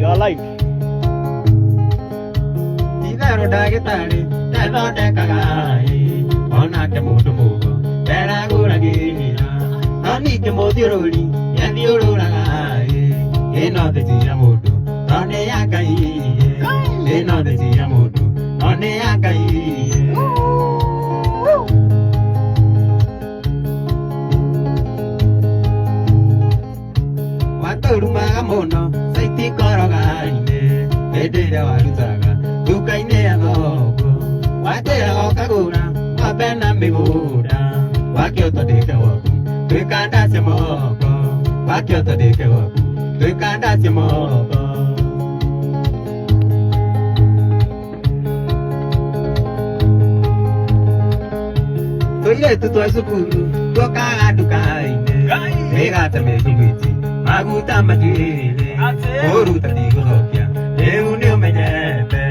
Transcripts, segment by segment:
You're live. Idaro dagetari, dado dekagai, ona ke mudu mugo, dera guragira, ani ke modiroli, yandi ururagai, eno de tira mudu, none yakai, eno de tira mudu, none yakai. Rumah mono, saya tikar gaine, beda walusaga, duka ini aku, wajar aku guna, wabena mibura, wakil tadi kawaku, tukanda semoko, wakil tadi kawaku, tukanda semoko. Toile tu tua sukuru, toka dukaine, mega tamegiti. Aku tak mati, baru tadi kuhkia. Euni omenyete,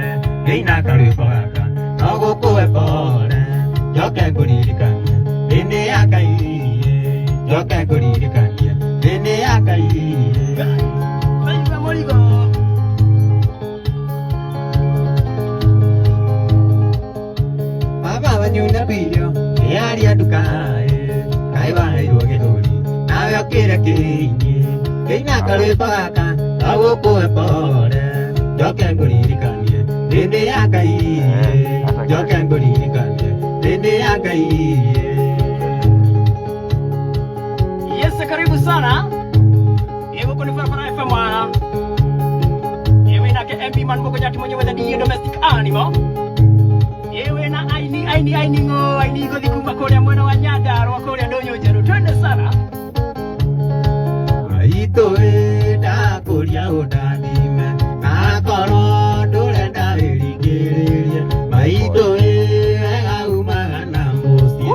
ina kalipaka. Aku kue pore, jokai kudikan. Ini akai, jokai kudikan. Ini akai. Ayo kamu ligo. Bapa banyuna video, ya dia dukai. Kai bahai dua kedoli, naga kira kini. Ina kalipaka, aku kue pore, jokai kudikan. Ini akai, jokai kudikan. Ini akai. Yes, karibu sana. Ewe kuni Farafara FM wana. Ewe na ke MP man moko nyati mwenye weza di domestic animal. Ewe na aini ngo di kumba korea mwena wa Nyandaro wa korea donyo jeru. Twende sana. Aito da korea odadime. Akoro dole da erigere. Maito ega umagana mosi.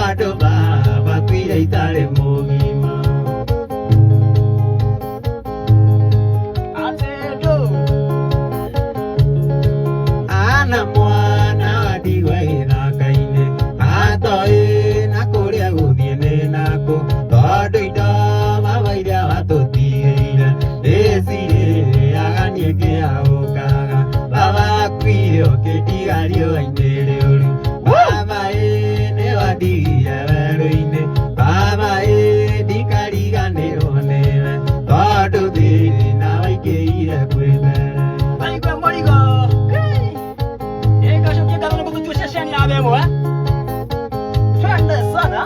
Ado baba kuira itare mogima. Ana mwana wadiwe na kaine. Atoe na korea gudiene nako. Todo ito mawaira watotiira. Desire aganie ke aokaga. Baba kuiro ke tigario ainere olu. Baba ne wadira veroine. Baba dikariga nerone. Todo de na waikeira kwebera. Aigwa morigo. Ega shokia karone kukutua shashani abemo Twende sana.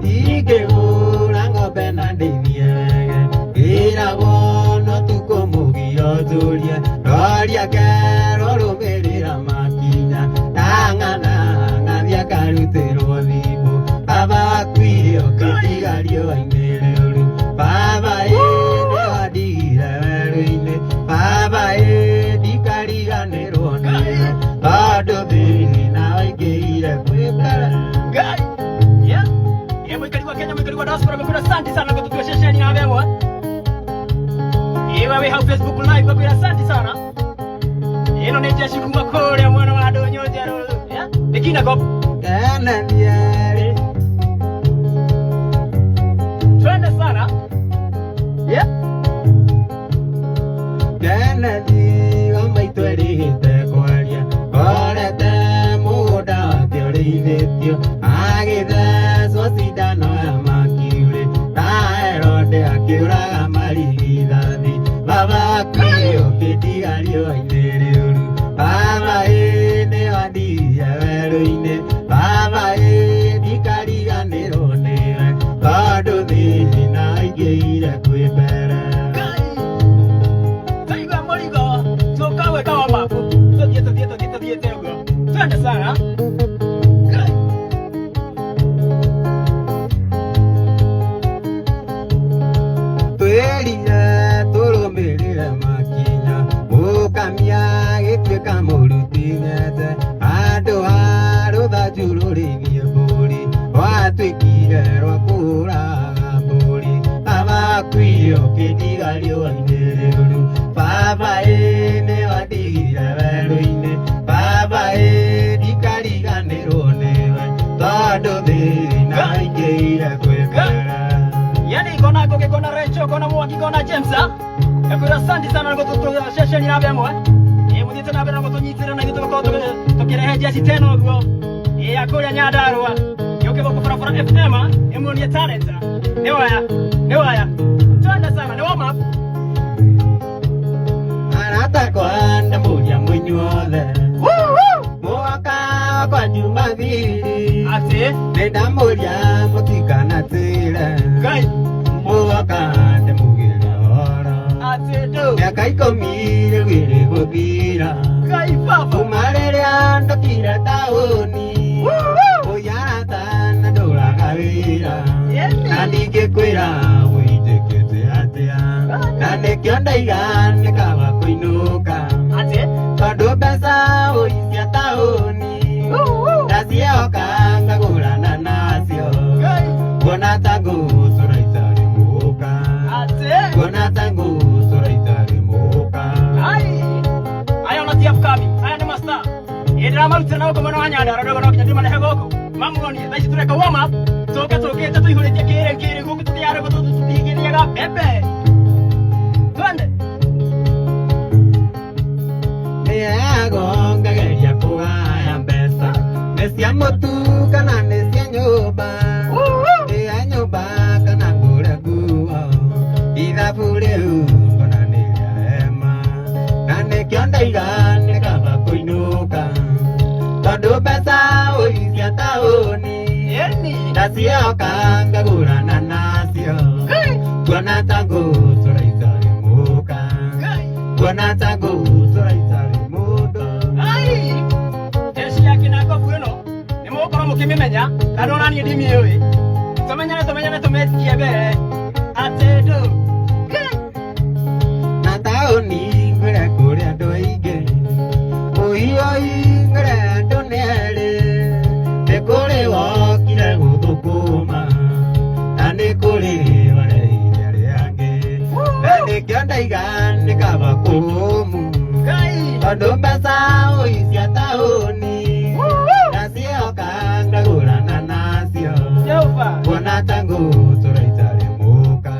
Ike urango bena deviega. Ira bono tuko mugio zulia. Roria kero rumerira makinya. Tangana via karutero vivo. Baba kuirio ketigario ainere olu. Baba ne wadira veroine. Baba dikariga nerone. Todo bini na waikeira kwebara. Gai. Yeah. Ewe karibu Kenya, karibu diaspora, mekuna asante sana kwa kutua shashani abemo Ewe we hau Facebook live kwa kuwa asante sana. Eno ne jeshi kumba korea mwana wa donyo jeru. Yeah. Bekina go. Kana diare. Twende sana. Yeah. Kana di wamaitwerite kwaria. Korete muda teoreitio. Agithe swasindano ya makiure. Taerode akiuraga marigithathi. Baba kuio kitigario ainere uru. Baba ne wandire weroine. Baba dikariga nerone. Todo thini na igeire kwibera. Aigwa morigo. Tukawe kawa mapu. Todie ugo. Twende sana. Twerire turumirire makinya. Mukamia gituika murutingete. Andu a ruthanju rurigie mburi. Rwatuikire rwa kuraga mburi. Baba kuirio kitigario ainere uru. Baba ne wadigire weroine. Baba dikariga nerone. Todo thina igeire kwebera. Yani kona rancho choko na mwaki kona James ekura sandi sana ngo tutu sheshe ni nabe mo mudite nabe ngo tunyitira na gito ko to kire jeshi teno go akora nyadarwa yoke boko fara FM emoni talent ne waya twanda sana ne warm up anata kwanda muja mwinyole mwaka kwa Jumapili ate nenda muja mutikana tira gai mwaka ndemugera ora ate do yakaikomire wiri gukira gai papa umareria ndokira taoni oyarata nduraga wira nandike kwira witekete atia nandikio ndaigane kaba kuinuka ate tondu mbeca uicia taoni ndacioka ngagurana nacio kuona ta ngucura itari muka kuona ta ngucura itari muka aya unatia fukabi aya ni master edra maruta na uko mwana nyanda rogo no kinyadima na hegoko mamoni thaici tureka warm up toke tuihuritie kire guku tutiyare go tutiyigiriaga bebe twende ngageria kuhaya mbeca nĩ cia mũtu kana nĩ cia nyũmba cia nyũmba kana ngũre nguo ithabu rĩu ngona nĩ rĩarema na nĩkĩo ndaigane kaba kũinũka tondũ mbeca ũicia taũni ndacioka ngagũrana nacio kuona ta ngũcũra itarĩ mũka kuona ta ngũcũra itarĩ mũndũ jeshi yake na kofu ĩno nĩ mũgũkorwo mũkĩmĩmenya kana ona niĩ ndimĩũĩ tũmenyane tũmetikie mbere ate ndũ na taũni ngũre kũrĩ andũ aingĩ ũhiũhi ngũre andũ nĩ erĩ nĩ kũrĩ wokire gũthũkũma na nĩ kũrĩ bareire arĩa angĩ na nĩkĩo ndaigane kaba kũhũmu tondũ mbeca ũicia taũni ndacioka ngagũrana nacio kuona ta ngũcũra itarĩ mũka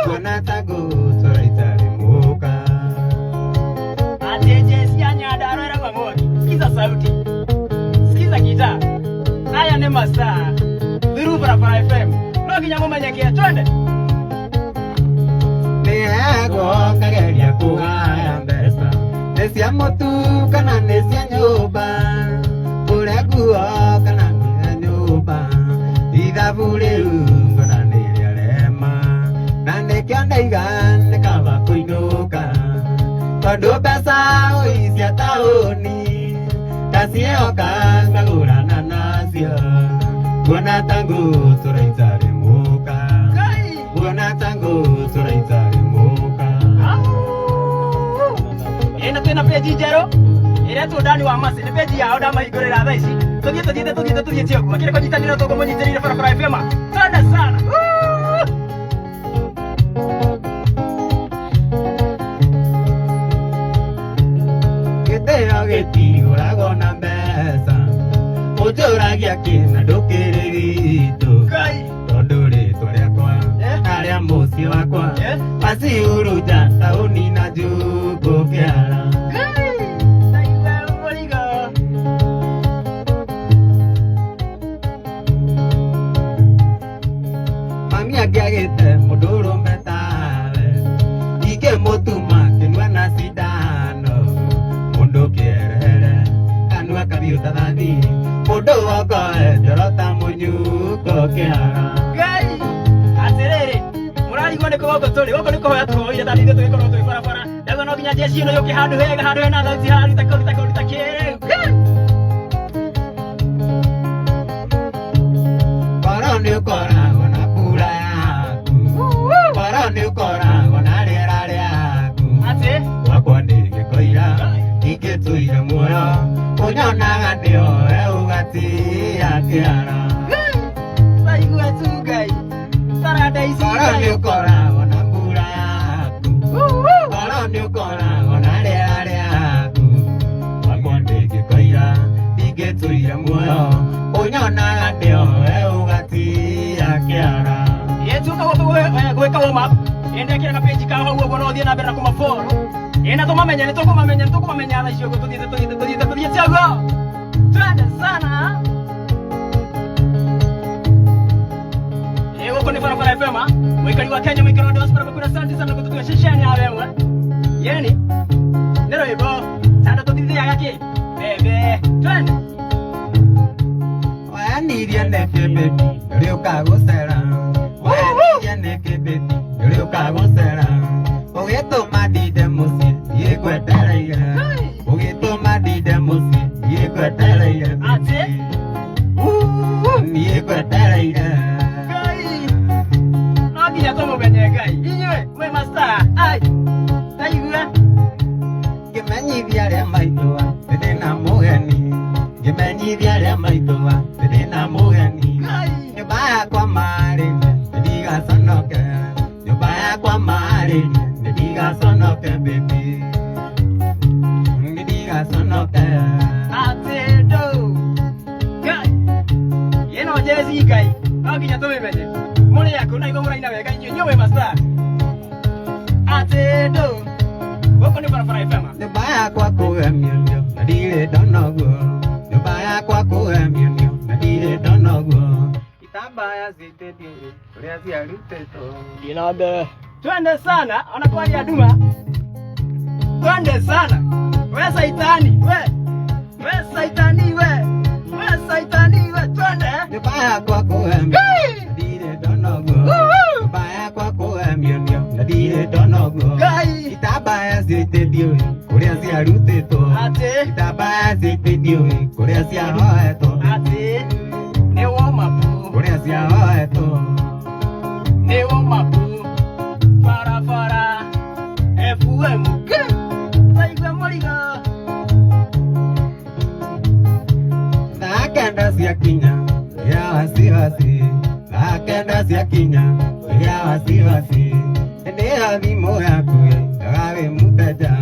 kuona ta ngũcũra itarĩ mũka ate jeshi ya nyanda rwera kwa moni sikiza sauti sikiza gitaa aya ni masaa through Barabara FM no kinya mumenyekie twende nĩego ngageria kuhaya mbeca nĩ cia mũtu kana nĩ cia nyũmba ngũre nguo kana nginya nyũmba ithabu rĩu ngona nĩ rĩarema na nĩkĩo ndaigane kaba kũinũka tondũ mbeca ũicia taũni ndacioka ngagũrana nacio kuona ta ngũcũra itarĩ mũka kuona ta ngũcũra itarĩ mũka ĩno twĩna peji njerũ ĩretwo ndani wa masi nĩ peji yao ndamahingũrĩra thaa ici tũthiĩte ũguo kĩrĩ kũnyitanĩra tũkũmũnyitĩrĩire Barabara FM twende sana gĩtĩo gĩtigũragwo na mbeca ũnjũragia kĩna ndũkĩrĩ gitũ tondũ rĩtwa rĩakwa narĩa mũciĩ wakwa maciuruja taũni na njũngũ kĩara mami angĩagĩte mũndũ ũrũme tawe ingĩmũtuma kĩnua na cindano mũndũ kĩerehere kanua kabiũ ta thani mũndũ wokoe njoro ta mũnyuko kĩara atĩrĩrĩ mũrarigwo nĩ kũgoko tũrĩ gũkũ nĩ kũhoya tũhoire tani ithuĩ tũgĩkorwo twĩ barabara ndego no nginya jeshi ĩno yũke handũ hena thauti haruta kĩrĩu koro nĩ ũkoragwo na mbura yaku koro nĩ ũkoragwo na rĩera rĩaku atĩ gwakwa ndĩngĩkoira ingĩtũire muoyo ũnyonaga ndĩoe ũgatia kĩara saigua tu ngai taranda ici koro nĩ ũkoragwo na mbura yaku koro nĩ ũkoragwo na rĩera rĩaku gwakwa ndĩngĩkoira ingĩtũire muoyo ũnyonaga ndĩoe ũgatia kĩara yetuka gwĩka warm up ende kira kapeji ka hau ugo no thie na mbere na kumafolo ena tumamenya nitukumamenya na icio tuthie ciago twende sana huko ni Farafara FM mwikali wa Kenya mwikali wa diaspora mkuna asante sana kututua sheshani ya wewe yeni nero ibo sana tuthithia yake bebe twende waniria neke baby rio kagocera waniria neke baby rio kagocera ugituma ndinde muci yigwetereire ugituma ndinde muci yigwetereire ati yigwetereire ya tomo benye gai inywe we master ai taigua gemenyithia ria maitwa ndina mugeni gemenyithia ria maitwa ndina mugeni nyumba yakwa mari ndigaconoke nyumba yakwa mari ndigaconoke baby ndigaconoke ate do gai yeno jezi gai akinya tomo benye mole yako na igomura ina wega nyowe master ate do wako ni Farafara FM nyumba yakwa kugemio na ndire donogo nyumba yakwa kugemio na ndire donogo itambaya zitedio uria ciarutetwo dinade twende sana anakuwa ni aduma twende sana we saitani we saitani we twende nyumba yakwa kugemio baya kwa kuemio na dire donogo gai itabaya zitedio kuria ciarutetwo ate itabaya zitedio kuria ciahoetwo ate ne wo mapu kuria ciahoetwo ne wo mapu Farafara FM taigua moriga nakenda ciakinya ya wasiwasi nakenda ciakinya ya wasiwasi ndio thimo yaku agawe muteja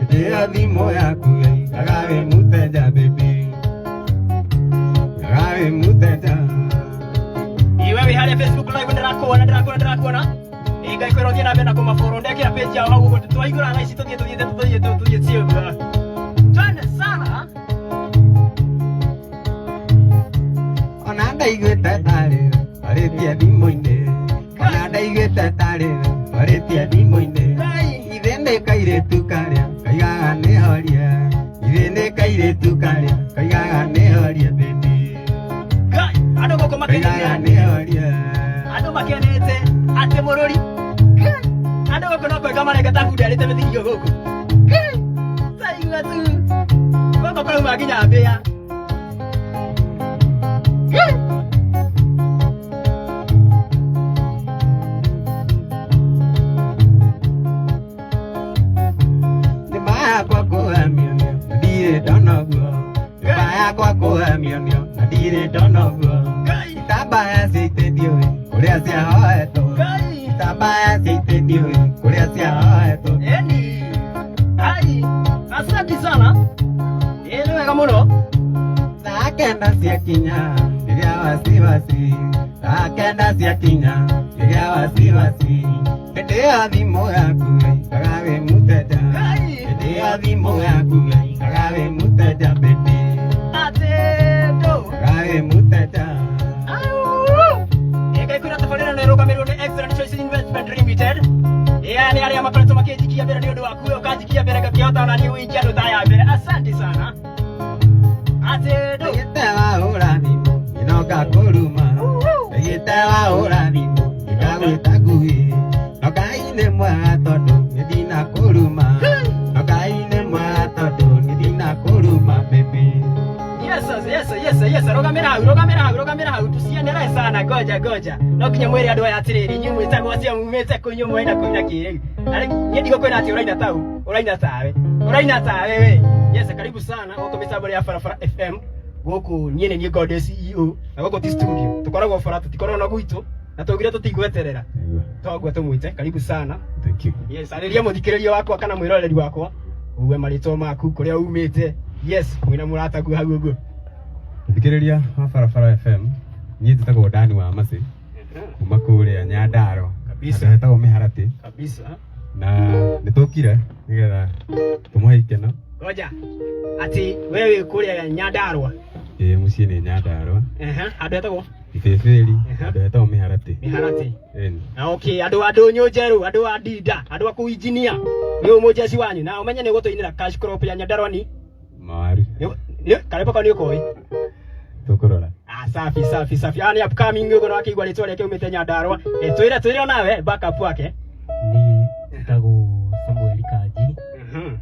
ndio thimo yaku agawe muteja baby agawe muteja iwe wihari Facebook live ndirakuona igai kwero thie na mbere na kumaforo ndekira page yao hau ugo twaigura na ici tuthie ciuga twende sana ona ndaiguite tari aritie thimo-ini ona ndaiguite tari aritie thimo-ini ithe nĩ kairĩtu karĩa kaigaga nĩ horie ithe nĩ kairĩtu karĩa kaigaga nĩ horie baby andũ gũkũ kaigaga nĩ horie andũ makenete atĩ mũrũri andũ gũkũ no kwĩga marengeta bunda rĩte mĩthingio gũkũ taigua tu gũkũ kũrauma nginya mbĩa yakwa kuhamio ndire donogo nyumba yakwa kuhamio ndire donogo itambaya citedio kuria ciahoetwo itambaya citedio kuria ciahoetwo eni ai asante sana ni wega muno nakenda ciakinya riria wasiwasi nakenda ciakinya riria wasiwasi ndio thimo yaku agawe muteja ndio thimo yaku agawe muteja baby ate do agawe muteja ega kuna tafarira na rogamiro ni Excellent Choice Investment Limited yani aria makoleto makejikia mbere ni undu waku ukajikia mbere gakiota na ni uingia ndo taya mbere asante sana ate do yetawa uranimo inoka kuruma yetawa uranimo ikagwita kuhi nokaine mwa tondu ngithina kuruma nokaine mwa tondu ngithina kuruma baby yes rogamira hau tusiendelee sana goja no kinya mwiri andu aya atiriri nyumu itagwa cia mumete kunyumu ina kuina kiri ni ndigo kwena ati uraina tawe we yes karibu sana huko mitambo ya Farafara FM guku nyene ni God CEO na guku ti studio tukoragwo fara tutikorwo na gwitu na tugire tutigweterera togwe tumwite karibu sana thank you yes ariria muthikiririo wakwa kana mwiroreri wakwa uwe marito maku kuria umite yes mwina murata gu hau uguo thikiriria wa Farafara FM ni njitagwo Dani wa Masi kuma kuria Nyandaro kabisa Ndetagwo Miharati kabisa na nitokire nigetha tumuhe ikeno. Ngoja ati wewe kuria Nyandarua Muciĩ nĩ Nyandarua andũ etagwo Ibĩbĩri andũ etagwo Miharati na okay andũ nyũnjerũ andũ a Dinda andũ a kũu engineer nĩ mũjeci wanyu na ũmenye nĩ gũtũinĩra cash crop ya Nyandarua ni mawaru karibu kwa nĩ ũkoi tũkũrora. Safi ani upcoming ũgũro akĩigua rĩtwa rĩake umĩte Nyandarua twĩre onawe backup wake ni ndagwo Samuel Kanji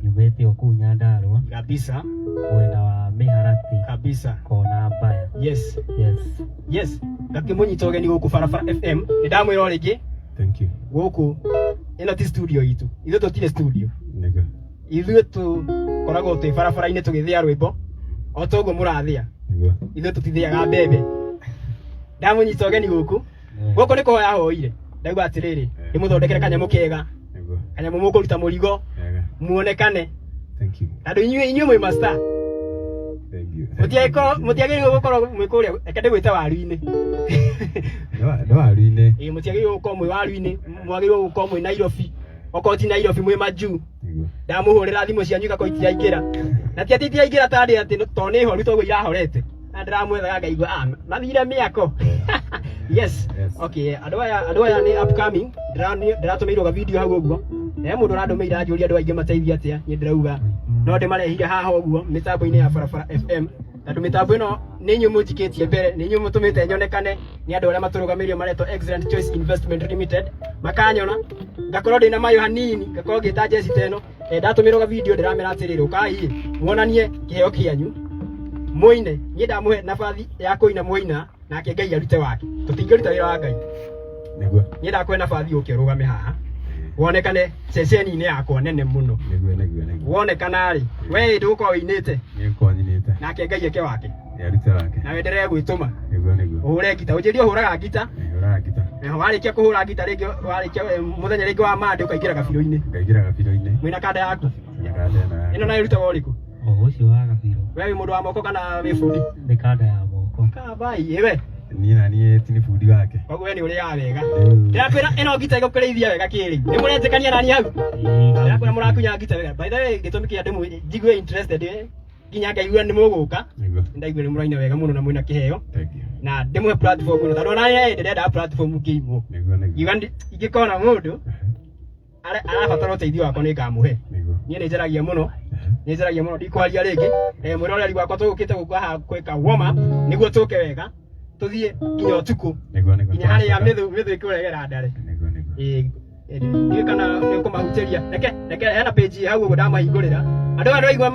nyumĩte kũu Nyandarua kabisa mwena wa Miharati kabisa kona mbaya. Yes ngakĩmũnyita ũgeni gũkũ Barabara FM nĩ ndamwĩra rĩngĩ thank you gũkũ ĩno ti studio itu ithuĩ tũtirĩ studio nĩguo ithuĩ tũkoragwo twĩ barabara-inĩ tũgĩthĩa rwĩmbo o toguo mũrathĩa nĩguo ithuĩ tũtithĩaga mbembe. Ndamũnyita ũgeni gũkũ nĩ kũhoya hoire ndauga atĩrĩrĩ ndĩmũthondekere kanyamũ kega kanyamũ mũkũruta mũrigo muonekane. Thank you. Andũ inyuĩ mwĩ master. Mũtiagĩrĩirwo gũkorwo mwĩ kũrĩa reke ndĩgwĩte waru-inĩ. No waru-inĩ. Mũtiagĩrĩirwo gũkorwo mwĩ waru-inĩ, mwagĩrĩirwo gũkorwo mwĩ Nairobi. Okorwo ti Nairobi mwĩ Majuu. Ndamũhũrĩra thimũ cianyu igakorwo itiraingĩra. Na ti atĩ itiraingĩra ta ndĩ atĩ tondũ nĩ horu toguo irahorete. Na ndĩramwethaga ngaigua mathire mĩako. Yes. Okay, andũ aya nĩ upcoming. Ndĩratũmĩirwo ga video hau ũguo. Mũndũ ũrandũmĩira anjũria andũ aingĩ mateithia atĩa niĩ ndĩrauga no ndĩmarehire haha ũguo mĩtambo-inĩ ya Barabara FM tondũ mĩtambo ĩno nĩ inyuĩ mũnjikĩtie mbere nĩ inyuĩ mũtũmĩte nyonekane nĩ andũ arĩa matũrũgamĩrĩire maretwo Excellent Choice Investment Limited makanyona ngakorwo ndĩna mayũ hanini ngakorwo ngĩta jeci ta ĩno ndatũmĩrwo ga video ndĩramera atĩrĩrĩ ũkai muonanie kĩheo kĩanyu mũine niĩ ndamũhe nabathi ya kũina mũina nake Ngai arute wake tũtingĩruta wĩra wa Ngai nĩguo niĩ ndakũhe nabathi ũkĩrũgame haha wonekane ceceni-inĩ yakwa nene mũno wonekana rĩ we ndũgũkorwo wĩinĩte nake Ngai eke wake na wenderee gwĩtũma ũhũre ngita ũnjĩrie ũhũraga ngita warĩkia kũhũra ngita rĩngĩ warĩkia mũthenya rĩngĩ wa mande ũkaingĩra gabiro-inĩ mwĩna kanda yaku ĩno nayo ĩrutaga ũrĩkũ ũcio wa gabiro we wĩ mũndũ wa moko kana wĩ bundi nĩ kanda ya moko kabai ĩwe niĩ ti nĩ bundi wake koguo we nĩ ũrĩaga wega ndĩrakwĩra ĩno ngita ĩgũkũrĩithia wega kĩrĩ nĩ mũretĩkania nani hau ndĩrakwĩra mũrakunya ngita wega by the way gĩtũmi kĩa ndĩmũ njigue interested nginya ngaigua nĩ mũgũka ndaigua nĩ mũraina wega mũno na mwĩna kĩheo na ndĩmũhe platform ĩno tondũ ona niĩ ndĩrenda platform ngĩimwo ingĩkona mũndũ arabatara ũteithio wakwa nĩ ngamũhe niĩ nĩ njaragia mũno ndikwaria rĩngĩ mwĩroreri wakwa tũgũkĩte gũkũ haha gwĩka warm up nĩguo tũke wega tũthiĩ nginya ũtukũ nginya harĩa mĩthũ ĩkũregera ndare ndiũĩ kana nĩ ũkũmahutĩria reke hena page hau ũguo ndamahingũrĩra andũ aya ndĩraigua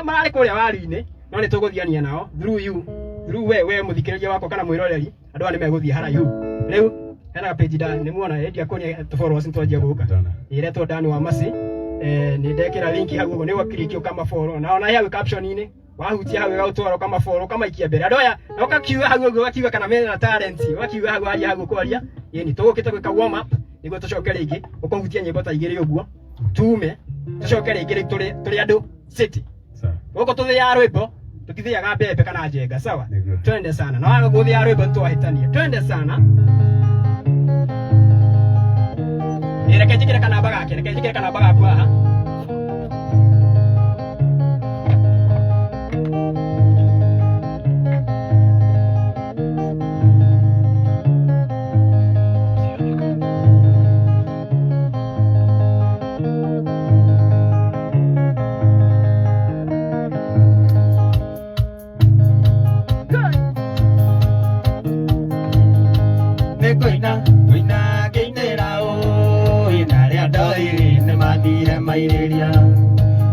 mararĩ kũrĩa waru-inĩ no nĩ tũgũthiania nao through we mũthikĩrĩria wakwa kana mwĩroreri andũ aya nĩ megũthiĩ haraihu rĩu hena page nĩ muona endia kũnia followers nĩ twanjia gũka ĩretwo Dan Wamasi nĩ ndekĩra link hau ũguo nĩ ũgakiriki ũkama follow na ona hau caption-inĩ wahutia hau gautwara kama follow kama ikia mbere andũ aya ũkakiuga hau ũguo ũgakiuga kana mena talent ũgakiuga hau aria hau kwaria yeni tũgũkĩte gwĩka warm up nĩguo tũcoke rĩngĩ ũkũhutia nyĩmbo ta igĩrĩ ũguo tume tũcoke rĩngĩ tũrĩ andũ city gũkũ tũthĩaga rwĩmbo tũtithĩaga mbembe kana njenga sawa twende sana na waga gũthĩa rwĩmbo twahĩtania twende sana reke njĩkĩre kanamba gaku haha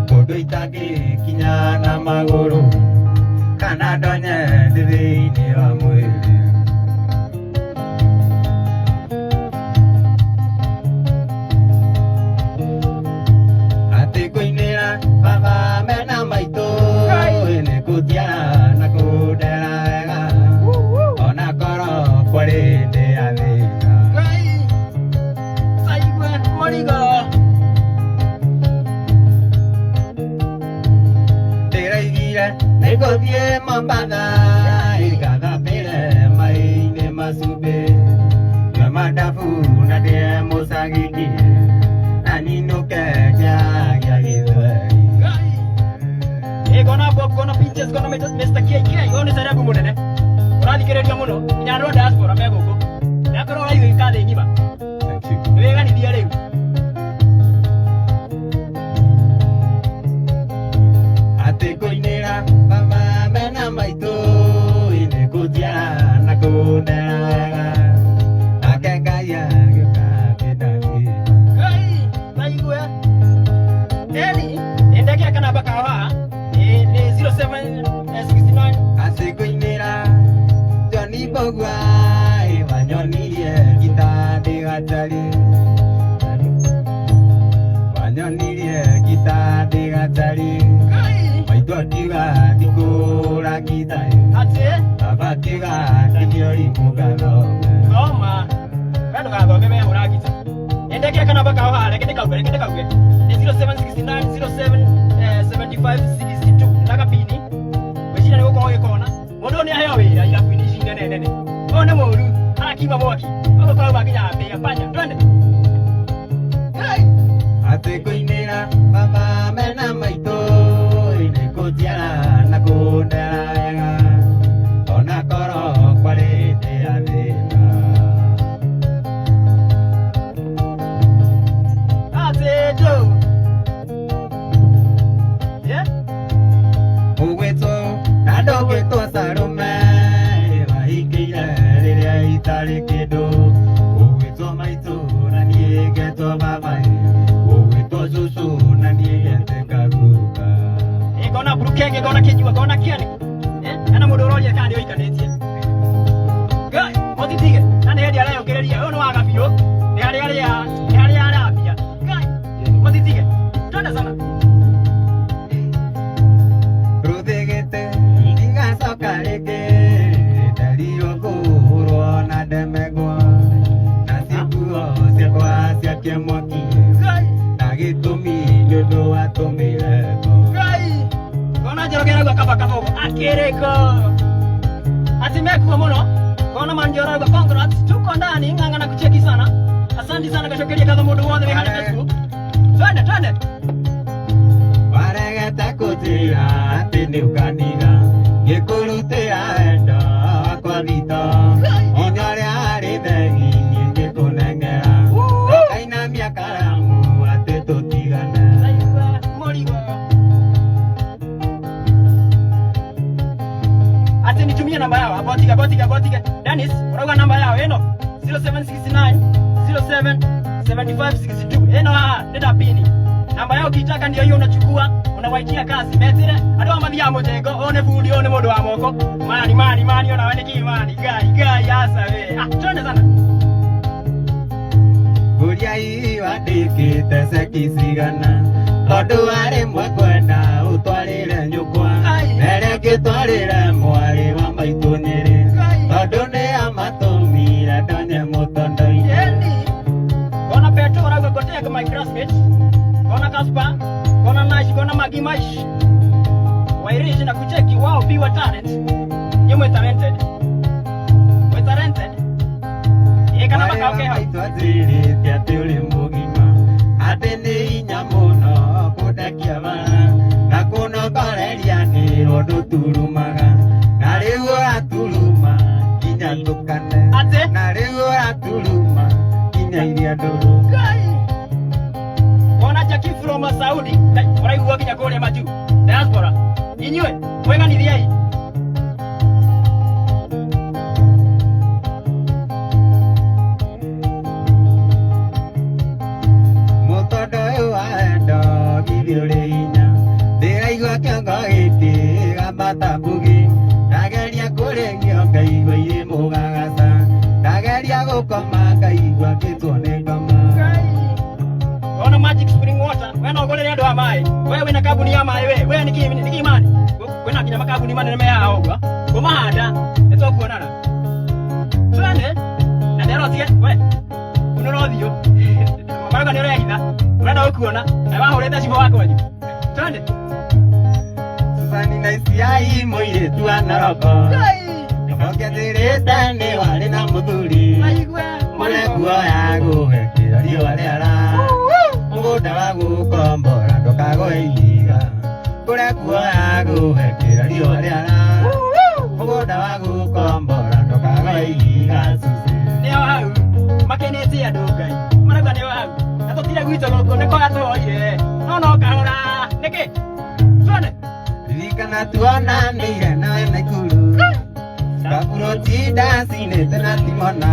Kũndũ itangĩkinya na magũrũ kana ndonye thĩinĩ wa mwĩrĩ atĩ kũinĩra baba mena maitũ nĩ kũtia na kũndera wega ona korwo kwarĩ ndĩ athĩna aigue mũrigo nĩgũthiĩ Mombatha ĩgathambĩre mai-inĩ macumbĩ nyua mandabu na ndĩe kono Mr. KK one serebu munene urathikiriria muno nginya ro diaspora me guku nakoro ra iwe kathi ngima Thank you. wega ni dia riu Ate koinera mama mena maitu ine kutia na kunera akengaya gukakidani kai naigwe eni endeke kana bakawa ni 0769 ate koinera Johnny Bogwa wanyonirie kitande gatari wanyonirie kitande gatari kai maitwatiga ndikura kitai ate abatiga ndinyori mugano Roma kando gathome me uragita endeke kana bakawa reke ndikauge ni 0769 07 75 62 nakapini wechira niko kwa kona mundu ni ayo wira ila kwinishi nene one moru akiba mwaki abo kwa baginya be panya twende hey ate koinera mama mena maito ine kotiara na kundera ona koro kwarete athina ate jo yeah ugweto na ndogwetwo sarume waingĩire rĩrĩa itarĩ kĩndũ ũgwĩtwo maitũ na niĩ ngetwo baba ũgwĩtwo cucu na niĩ ngete kaguka ikona burukenge ikona kinyua ikona kiani ana mundu uroria kandi oikanitie gai motitige nani hedi arayo gereria uno waga biyo ni hari arabia gai motitige twende sana rũthĩgĩte igacoka rĩngĩ ndario kũhũrwo na ndemegwo na ciĩkuo ciakwa ciake mwaki gai na gĩtũmi nĩ ũndũ watũmĩre gai kona njorogera gwa kaba akiriko atimekuwa muno kona manjora gwa congrats tuko ndani ng'ang'ana kucheki sana asante sana kashokeria kadha mundu wothe wihari Facebook twende waregete kũnjĩra atĩ nĩ ũkaniga ngĩkũrutĩra wendo wakwa thito ona ũrĩa harĩ thegi niĩ ngĩkũnengera ngainamia karamu atĩ tũtigane ati nitumie namba yao botiga Dennis urauga namba yao eno 0769 07 75 62 eno nenda pini namba yao kitaka ndio hiyo unachukua unawaitia kazi metire ado amathia mutego one fundi one mundu wa moko mani ona wene kimani gai asa we twende sana Guriai wandĩkĩte ceki cigana tondũ warĩ mwe kwenda ũtwarĩre nyũkwa nereke twarĩre mwarĩ wa maitũ Nyĩrĩ tondũ nĩ amatũmire ndonye mũtondo-inĩ Yendi kona Petro urauga goteka my classmates kona Kaspa kona Nash kona Magi Mash wairishi na kucheki wao biwa talent yemwe talented kana baka okay maitũ anjĩrĩte atĩ ũrĩ mũgima atĩ nĩ hinya mũno kũndekia bara na kũnogoreria nĩ ũndũ turumaga na rĩu ũraturuma nginya tũkane na rĩu ũraturuma nginya iria ndũrũ kona Jackie from Saudi ũraigua nginya kũrĩa maju diaspora inyuĩ mweganithiai Matambugi ndageria kũrĩngio ngaigua irĩ mũgagaca ndageria gũkoma ngaigua ngĩtwo nĩ ngoma ona Magic Spring Water wena ũgũrĩre andũ a maĩ we wĩna kambuni ya maĩ we nĩ kimani wĩna nginya makambuni manene mehaha ũguo kũmahanda nĩtũkuonana twende na nĩarotige we ũnĩrothiũ marauga nĩ ũrehitha ũrenda gũkuona na wahũrĩte cibũ wakwanyu twende Susani na Isiai mũirĩtu wa Naroko ũkĩthĩrĩte nĩ warĩ na mũthuri mũrekuoya gũgekĩra riũa rĩara mũgũnda wa gũkombora ndũkagwe ihiga kũrekuoya gũgekĩra riũa rĩara no kahora. Niki. Twende. Ririkana tuonanĩire nawe Naikuru Kaburoti ndaci-inĩ tũnatimona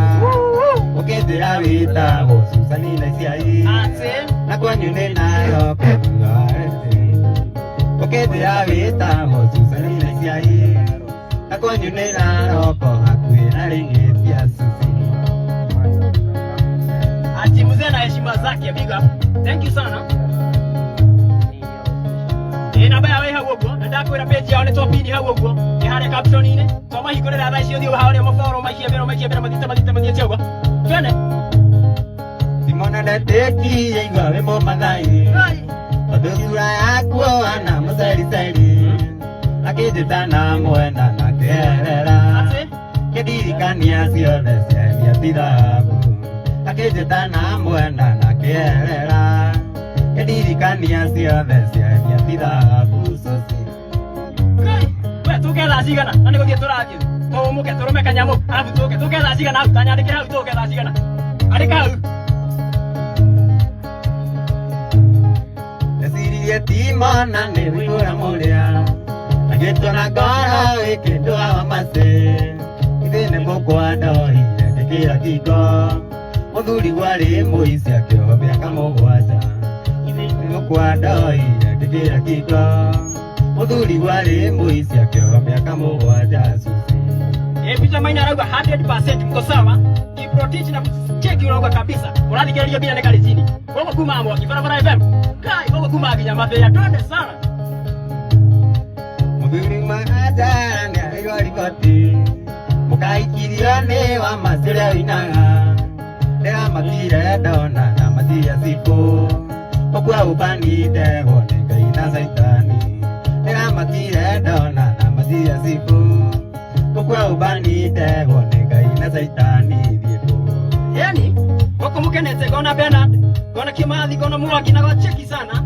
ũkĩnjĩra wĩtagwo Susan na Isiai na kwanyu nĩ Nairobi ũkĩnjĩra wĩtagwo Susan na Isiai na kwanyu nĩ Nairobi hakuhĩ na Rĩng'ĩtia Susi. Ati mzee na heshima zake, big up. Thank you sana. Namba yawe hau ũguo na ndakwĩra page yao nĩ top-inĩ hau ũguo nĩ harĩa caption-inĩ to mahingũrĩra thaa icio thiĩ harĩa mafollow maikie mbere mathiĩte ũguo. Twende. Ndimona ndatĩki yaigua wĩ mũmathai tondũ sura yaku wana mũcairi akĩnjĩta na mwena na kĩerera kĩndirikania ciothe ciania tithabu akĩnjĩta na mwena na kĩerera kĩndirikania ciothe ciania tithabu Susi. We tũke thaa cigana na nĩ gũthiĩ tũrathiĩ tũmũke tũrũme kanyamũ arabu tũke thaa cigana hau tanyandĩke hau tũke thaa cigana andĩka hau. Ndeciririe timona nĩ wĩihũra mũrĩa agĩtũra ngoro wĩkĩndũ wa mace ithe nĩ mũkwa ndoire ndĩkĩra kingo mũthuri warĩ mũici akĩohwo mĩaka mũgwanja ithe nĩ mũkwa ndoire ndĩkĩra kingo mũthuri warĩ mũici akĩohwo mĩaka mũgwanja Susi. Picha Maina arauga 100% mko sawa. Kiprotich na cheki unauga kabisa. Unathikĩrĩria bila nekali chini. Wewe kuma amwa Barabara FM. Kai wewe kuma ginya mathia twende sana. Mũthuri mahajara nĩ arĩo riboti mũkaikirio nĩ wa macĩrĩa wĩinaga ndĩramakire ndona na macia cibũ ũguo ũbanindegwo nĩ Ngai na Saitani ndĩramakire ndona na macia cibũ ũguo ũbanindegwo nĩ Ngai na Saitani thiĩtũ. Yani wako mkenete gona Bernard gona Kimathi gona Mwangi na wacheki sana.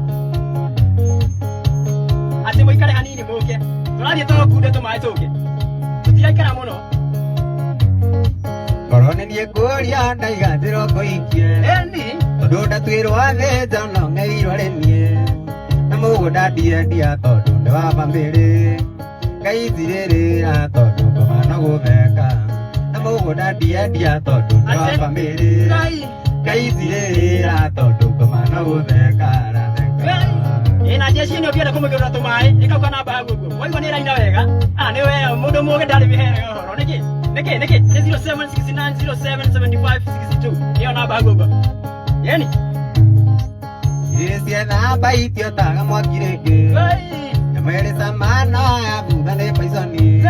Ati muikare hanini muke tũrathiĩ tũkunde tũmaĩ tũke tũtiraikara mũno. Korwo nĩ niĩ ngũria ndaiga ndĩrokũikie tondũ ndatuĩrwo athĩnja no ng'eirwo rĩ niĩ na mũgũnda ndiendia tondũ nĩ wa bamĩrĩ Ngai cirĩrĩra tondũ ngoma no gũtheka na mũgũnda ndiendia tondũ nĩ wa bamĩrĩ Ngai cirĩrĩra tondũ ngoma no gũtheka na jeshi nĩ ũkĩenda kũmũgĩrĩra tũmaĩ ĩkauka namba hau ũguo waigua nĩ ĩraina wega nĩ we mũndũ mũgĩ ndarĩ mĩhere ũhoro nĩkĩ nĩ 0769077562 ĩyo namba hau ũguo. Yani cietha mbaiti otaga mwaki rĩngĩ nyamwĩrĩ samano ya butha nĩ paiconi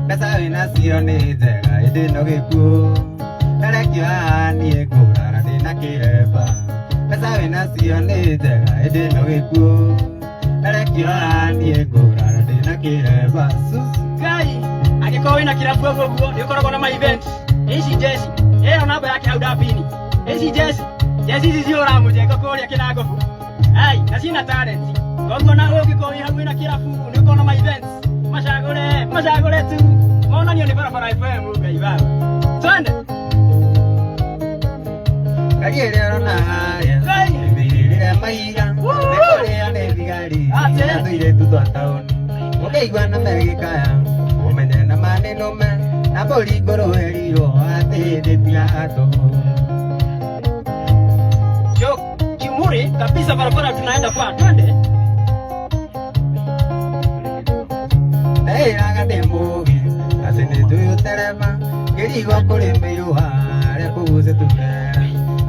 mbeca wĩnacio nĩ njega ĩndĩ no gĩkuũ ndarekio haha niĩ ngũrara ndĩna kĩremba mbeca wĩnacio nĩ njega ĩndĩ no gĩkuũ ndarekio haha niĩ ngũrara ndĩna kĩremba Ngai angĩkorwo wĩna kĩrabu ũguo nĩ ũkoragwo na ma event ici jeshi ĩyo namba yake hau ndapini ici jeshi ici cio ũramũnjenga kũrĩa kĩnangobu ai na cina talent koguo na ũngĩkorwo wĩ hakuhĩ na kĩrabu nĩ ũkorwo na ma events macagũre tu monanio nĩ Barabara FM Ngai baba. Twende. Ngai ĩrĩa ũrona harĩa ĩmĩrĩrĩre maiga nĩ kũrĩa nĩ thigari na tũirĩtu twa taũni ũkĩigua na megĩkaya ũmenye na manĩnũme na mbũri ngũrũherirwo atĩ ndĩtia tũhũ. Kimuri kabisa barabara tunaenda kwa twende. Ndĩraga ndĩ mũgĩ atĩ nĩ twĩũterema kĩrigo kũrĩ mĩyũha arĩa kũguce tũmera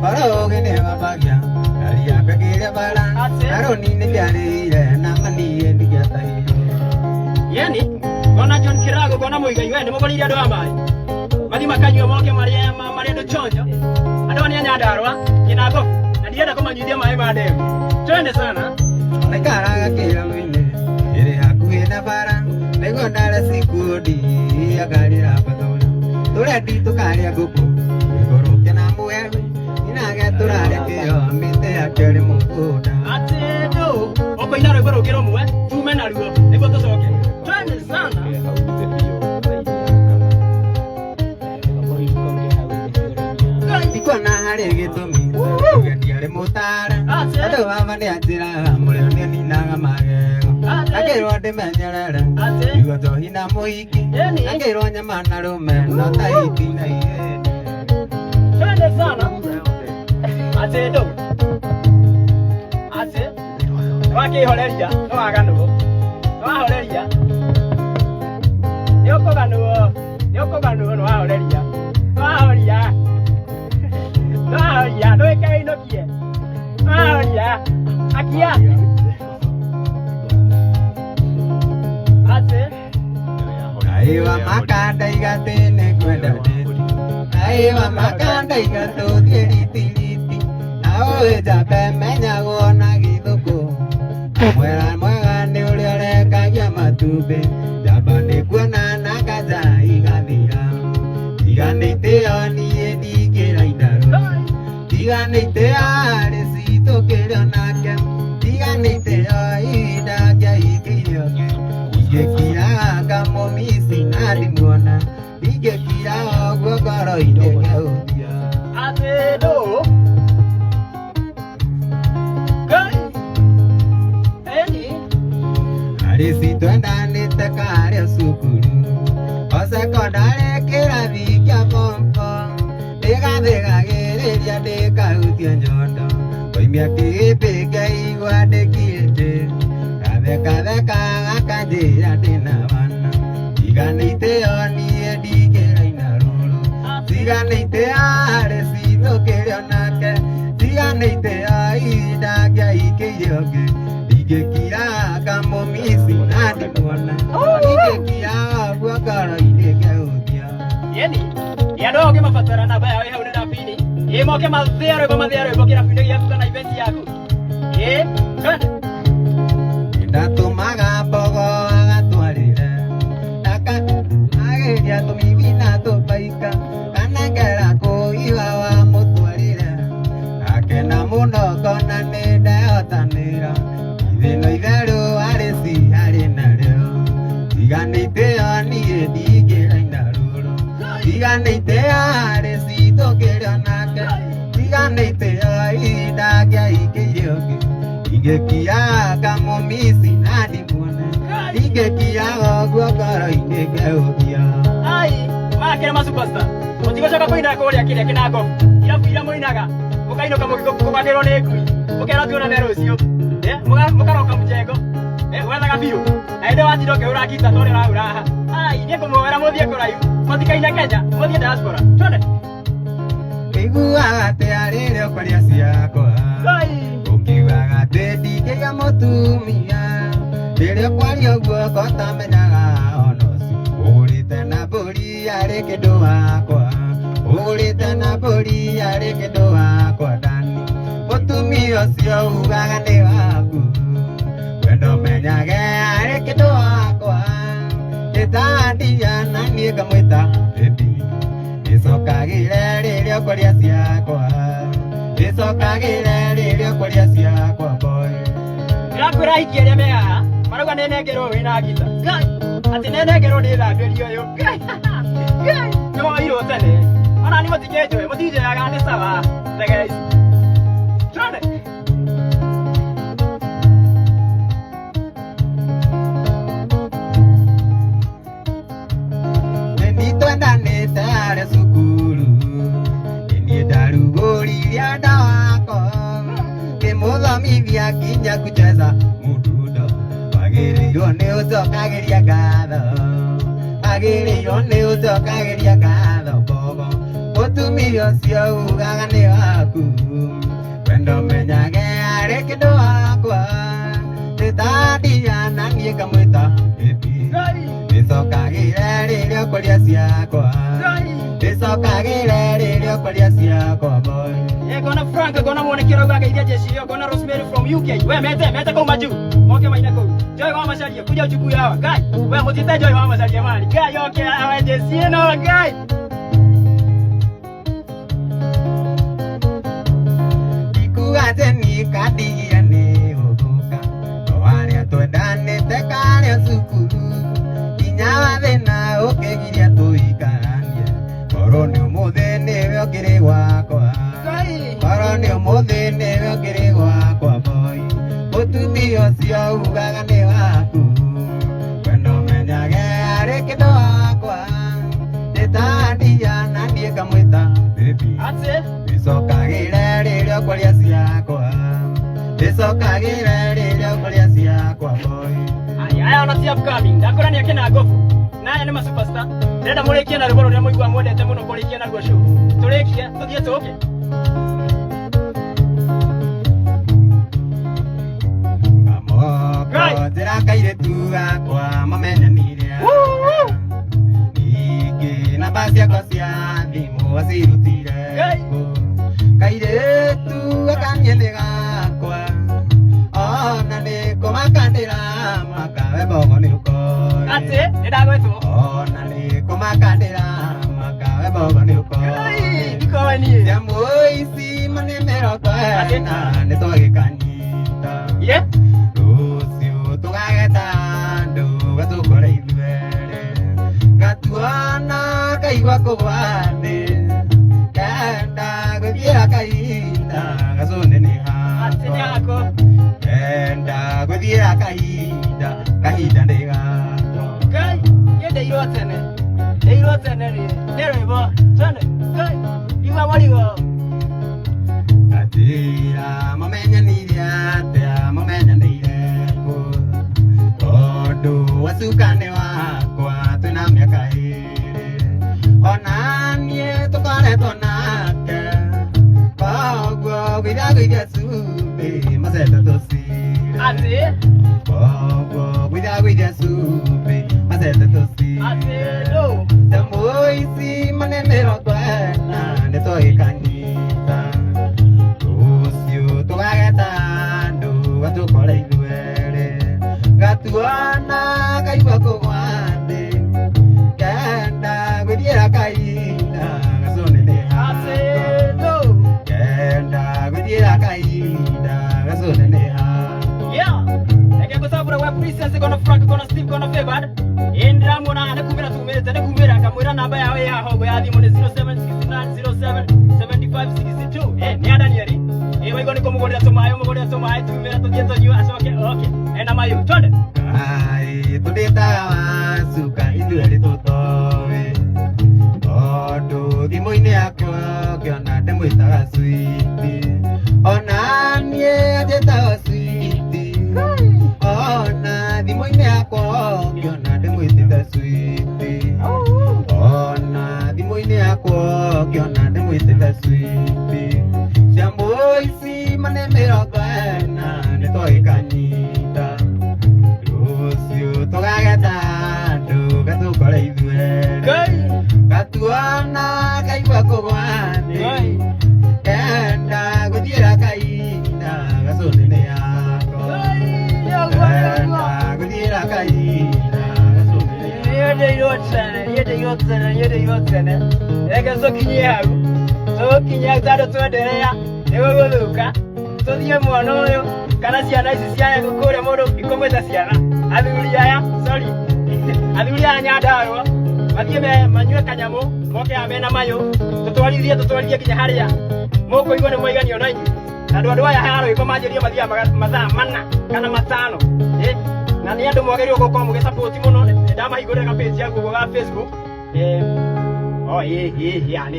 oro ũgĩ nĩ wambagia ngari yake kĩrĩa bara aroni nĩ kĩarĩire na maniĩ ndigĩatahĩirwo. Yani gona John Kirago gona Muigai we nĩ mũgũrĩire andũ a maĩ mathi makanyua moke marĩa andũ chonjo andũ nĩ Nyandarũa Kinangobu na ndienda kũmanyuithia maĩ ma ndemu. Twende sana. Naikaraga kĩrĩa-inĩ ĩrĩ hakuhĩ na bara nĩguo ndare cikundi akarĩra bathũra tũrendi tũkarĩa ngũkũ igũrũke na mwewe inage tũrarĩa kĩo mĩtĩ yake ĩrĩ mũgũnda. Atĩ ndũ ũkũina rwĩmbo rũngĩ rũmwe tume naruo nĩguo tũcoke. Twende sana. Ndikuona harĩ gĩtũmi ũgendi arĩ mũtara andũ Ayo mama ni atira mulio ni ninaga magego. Akirwa ndimenyerere. Igo tohina muhiki. Akirwa nyama na rume no taiti na iye. Twende sana. Ate ndo. Ate. Wakihoreria, no aganuo. No ahoreria. Yoko ganuo no ahoreria. No ahoreria. No ahoreria, no ekai no kie. No ahoreria. Akia. Ate. Aiwa makanda igatene kwenda deti. Aiwa makanda igato diriti. Awe jabe menya gona githuku. Mwega ni uria rekagia matumbi. Jaba ni kuona na kaja igathira. Tiganite oni ndikira indaro. Tiganite ari citukira nake. Tiganite oida kia ikirio. Igekira kamomisi nadimuona. Igekira ogogoro idegeudia. Ate ndo. Arisi twendanite karia cukuru. Osekondari kirathi kia pompo. Ndigathigagiriria ndikahutia nyondo. Koimia kiipi ngaigua ndikite. Gatheka gakanjira ndina wana. Tiganite onie ndikiraina ruru. Tiganite arisi tukiri onake. Tiganite oida kia ikirio ngi. Igekira kamomisi nadimuona. Igekira gwakara idegeudia. Yeni, yado ke mafatara na baya wewe unenda pini. Ye moke madhero kira pini ya kana event yako. Ye, kana. Ndatumaga mbogo agatwarire. Daka ageria tumibina tubaika. Kanengera kuiwa wa mutwarire. Akena muno kona nindehotanira. Ithino itheru arisi ari narĩo. Tiganĩte niĩ ndingĩraina rũrũ. Tiganĩte arisi tũkĩrĩ onake. Tiganĩte ihinda ngĩaingĩire ũngĩ. Ingĩkira kamomisi na ndimuone. Ingĩkira ũguo ngoro-inĩ ngĩũkia. Ai, makĩra ma superstar. Mũtigocoka kũina kũrĩa kĩrĩa kĩnango. Ira mũinaga. Mũkainũka mũkĩkũbanĩrwo nĩ ngui. Mũkera tuonane rũciũ. Mukaroka mjengo. Wethaga biũ. Na ĩndĩ watinda ũkĩhũra kita no ũrahũra haha. Ai, niĩ ngũmwĩra mũthiĩ kũraihu. Mũtikaine Kenya, mũthiĩ diaspora. Twende. Ũiguaga atĩ arĩrĩ ũkũria ciakwa. Ũkiugaga atĩ ndingĩgĩa mũtumia. Rĩrĩa ũkwaria ũguo ko ũtamenyaga ona ũcio. Ũgũrĩte na mbũri arĩ kĩndũ wakwa. Ũgũrĩte na mbũri arĩ kĩndũ wakwa ndani. Mũtumia ũcio ugaga nĩ waku. Wendo menyage arĩ kĩndũ wakwa. Nĩtandia na niĩ ngamwĩta baby. Nĩcokagĩre rĩrĩa ũkũria ciakwa. Nĩcokagĩre rĩrĩa ũkũria ciakwa boy. Ndĩrakwĩra ahikia arĩa me haha marauga nĩnengerwo wĩna ngita. Ngai, atĩ nĩnengerwo nĩ thambĩrio ũyũ. Ngai, nĩwoirwo tene. Ona nĩ mũtingĩnjũĩ, mũtinjũyaga nĩ sawa. Ndege ici. Twende. Nĩtwendanĩte harĩa cukuru. Nĩniĩ ndarugũririe nda wakwa. Ngĩmũthomithia nginya kucheza mudundo. Wagĩrĩirwo nĩ ũcokagĩria ngatho. Wagĩrĩirwo nĩ ũcokagĩria ngatho mbogo. Mũtumia ũcio ugaga nĩ waku. Wendo menyage arĩ kĩndũ wakwa. Nĩtandia na niĩ ngamwĩta baby. Nĩcokagĩre rĩrĩa ũkũria ciakwa. Nĩcokagĩre rĩrĩa ũkũria ciakwa boy. Ngona Frank, ngona mwonekero wake iria jeshi hiyo, ngona Rosemary from UK. We mete kwa maju. Moke maina kwa. Joy wa masharia kuja uchukue hawa. Guy, we mutite Joy wa masharia mali. Guy, okay, hawa jeshi no guy. Ikuate ni kadia ni ogoka. Wale twendanĩte karĩa cukuru. Nginya thĩna ũkĩgiria tũikaranie. Korwo nĩ ũmũthĩ nĩwe ũkĩrĩ wakwa. Korwo nĩ ũmũthĩ nĩwe ũkĩrĩ wakwa boy. ũcio ugaga nĩ waku wendo menyage arĩ kĩndũ wakwa ndĩtandia na niĩ ngamwĩta baby ndĩcokagĩre rĩrĩa ũkũrĩa ciakwa ndĩcokagĩre rĩrĩa ũkũrĩa ciakwa boy. Aya ona cia upcoming ndakorania kina ngofu naya nĩ ma superstar ndĩrenda mũrĩkie na rwĩmbo rũrĩa mũigua mwendete mũno kũrĩkia naruo show tũrĩkie tũthiĩ tũke. Njĩra kairĩtu gakwa mamenyanire ningĩ namba ciakwa cia thimũ acirutire kairĩtu gakaniĩ nĩ gakwa ona nĩko makandĩra makawe mbogo nĩ ũkore atĩ nĩndagwĩtwo ona nĩko makandĩra makawe mbogo nĩ ũkore ndikowe niĩ nyamũ ici manĩ mĩrongo ĩna nĩtwagĩkanyita rũciũ tũgageta andũ gatũkore ithuerĩ gatuona kaigua kũgwa thĩ kenda gũthiĩra kahinda gacũneneha kenda gũthiĩra kahinda ndĩgato Ngai ndeirwo tene nĩ rwĩmbo twende Ngai igua marigo atĩra mamenyanire atĩa mamenyanĩire kũ tondũ wacukane wakwa twĩna mĩaka ĩrĩ ona niĩ tũkoretwo nake koguo gwithagwithia cumbĩ maceta tũcire atĩ koguo gwithagwithia cumbĩ maceta tũcire nyamũ ici manĩ mĩrongo ĩna nĩtwagĩkanyita rũciũ tũgageta andũ gatũkore ithuerĩ gatuona kaigua kũgwa thĩ kenda gwĩthiĩra kahinda gacũneneha kenda gwĩthiĩra kahinda gacũneneha. Reke ngũcambũre we Princess gonna Frank gonna Steve gonna Favored ndĩramwona nĩkumĩra tumĩrĩte nĩkumĩra ngamwĩra namba yao ya hongo ya thimũ nĩ 0769077562 nĩ Danieli waigo nĩ kũmũgũrĩra tũmaĩ tumĩra tũthiĩ tũnyue acoke ena mayu twende tũndĩtaga wacuka ithuerĩ tũtoĩ tondũ thimũ-inĩ yakwa ngĩona ndĩmwĩtaga Switi ona niĩ anjĩtaga Switi ona thimũ-inĩ yakwa ngĩona ndĩmwĩtĩte Switi ona thimũ-inĩ yakwa ngĩona ndĩmwĩtĩte Switi ciambo ici manĩ mĩrongo ĩna nĩtwagĩkanyita rũciũ tũgageta andũ gatũkore ithuerĩ gatuona kaigua kũgwa thĩ kenda gũthiĩra kahinda gacũneneako kenda gũthiĩra kahinda nĩndeirwo tene reke tũkinyie hau tondũ twenderea nĩgũgũthũka tũthiĩ mwana ũyũ kana ciana ici cia kũrĩa mũndũ ikomwĩta ciana athuri aya Nyandarua mathiĩ manyue kanyamũ moke mena mayũ tũtwarithie nginya harĩa mũkũigua nĩ mwaiganio na inyuĩ andũ aya harũĩko manjĩrie mathiaga mathaa 4 kana 5 na nĩ andũ mwagĩrĩirwo gũkorwo mũgĩsapoti mũno ndamahingũrĩra ga page yangu ga Facebook nĩ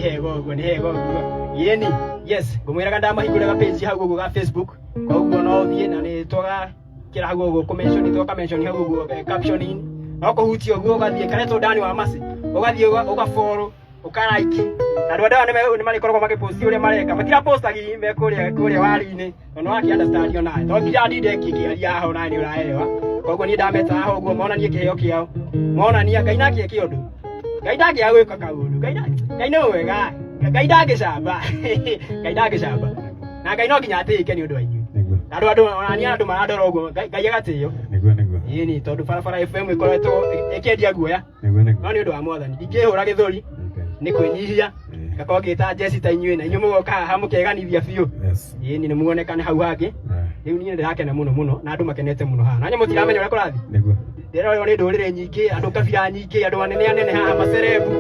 hega ũguo yeni yes ngũmwĩraga ndamahingũrĩra page hau ũguo ga Facebook koguo no ũthiĩ na nĩ twagakĩra hau ũguo kũmention hau ũguo captioning no kũhutia ũguo ũgathiĩ karetwo Dani wa Masi ũgathiĩ ũgafollow ũkarike andũ aya nĩ marĩkoragwo magĩposti ũrĩa mareka matirapostagi me kũrĩa wari-inĩ no akĩunderstand onawe to nginya ndinde ngĩkĩaria haha nawe nĩ ũraelewa koguo niĩ ndameta haha ũguo monanie kĩheo kĩao monania Ngai nakĩe kĩũndũ Ngai ndangĩaga gwĩka kaũndũ Ngai nĩ wega Ngai ndangĩcamba na Ngai no nginya atĩĩke nĩ ũndũ wa inyuĩ andũ marandora ũguo Ngai agatĩĩo ĩni tondũ Barabara FM ĩkoretwo ĩkĩendia guoya no nĩ ũndũ wa Mwathani ndingĩhũra gĩthũri nĩ kwĩnyihia ngakorwo ngĩta Jesse ta inyuĩ na inyuĩ mũgoka haha mũkeganithia biũ ĩni nĩ muonekane hau hangĩ rĩu niĩ ndĩrakena mũno na andũ makenete mũno haha na nyamũ tiramenya ũrĩa kũrathiĩ ndĩrorwo nĩ ndũrĩrĩ nyingĩ andũ kabira nyingĩ andũ anene haha macerebu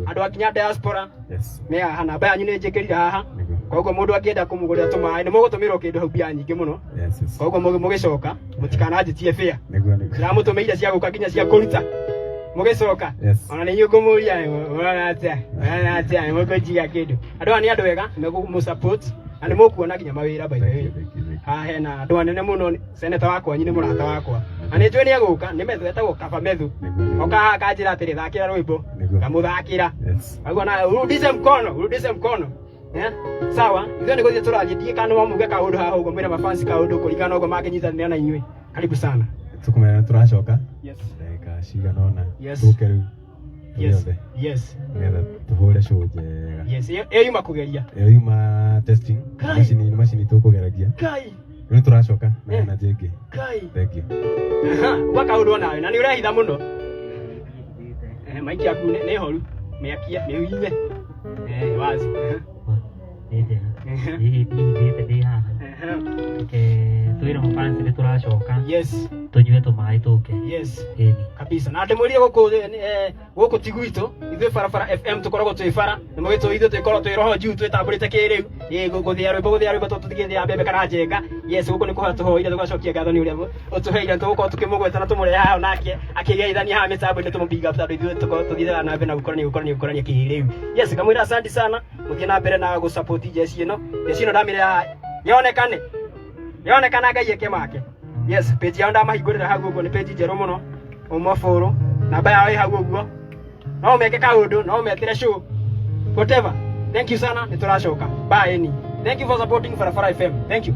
andũ akinya diaspora me haha namba yanyu nĩ njĩkĩrire haha koguo mundu akienda kumugurira tumaĩ nĩ mũgũtũmĩrwo kĩndũ hau mbia nyingĩ mũno koguo mũgĩcoka mũtikananjĩtie fare ndĩramũtũmĩire cia gũka nginya cia kũruta mũgĩcoka ona nĩ inyuĩ ngũmũria ũrona atĩa nĩ mũkũnjiga kĩndũ andũ aya nĩ andũ ega nĩmũkũmũ-support na nĩ mũkuona nginya mawĩra by the way haha hena andũ anene mũno seneta wakwa nyi nĩ mũrata wakwa na nĩ njũĩ nĩ egũka nĩ Methu etagwo Kaba Methu oka haha akanjĩra atĩrĩ thakĩra rwĩmbo ngamũthakĩra aguo na urudishe mkono sawa ithuĩ nĩ gũthiĩ tũrathiĩ ndiĩ kana no muge kaũndũ haha ũguo mwĩna mafansi kaũndũ kũringana na ũguo mangĩnyitanĩra na inyuĩ karibu sana tukumena turacoka yes ndagĩka cigana ũna Yes. tũke rĩu yes tuothe yes nĩgetha tũhũre show njega yes ĩyo yuma kũgeria ĩyo yuma testing Kai. macini tũkũgeragia kai rĩu tũracoka na hena jĩngĩ kai thank you uga kaũndũ onawe na nĩ ũrehitha mũno maiki yaku nĩ horu mĩakia mĩũine wazi nĩ njega hihi ndĩte ndĩ haha twĩre mũfansi nĩ tũracoka yes tũnyue tũmaĩ tũke yes ĩni kabisa na ndĩmwĩrire gũkũ ti gwitũ ithuĩ barabara FM tũkoragwo twĩ bara nĩ mũgĩtũĩ ithuĩ twĩkorwo twĩ roho njuu twĩtambũrĩte kĩrĩu gũthĩa rwĩmbo tũtigĩthĩa mbembe kana njenga yes gũkũ nĩ kũhoya tũhoire tũgacokia ngatho nĩ ũrĩa ũtũheire tũgũkorwo tũkĩmũgweta na tũmũrehe haha nake akĩgeithania haha mĩtambo-inĩ tũmũbinga tondũ ithuĩ tũkorwo tũthiaga na mbere na gũkorania kĩrĩu yes ngamwĩra asante sana mũthiĩ na mbere na gũsupport jeci ĩno ndamĩre yonekana Ngai eke make yes page yao ndamahingũrĩra hau ũguo nĩ page njerũ mũno ũmũfollow namba yao ĩ hau ũguo no meke kaũndũ no metĩre show whatever thank you sana nĩ tũracoka bye ni thank you for supporting Barabara FM thank you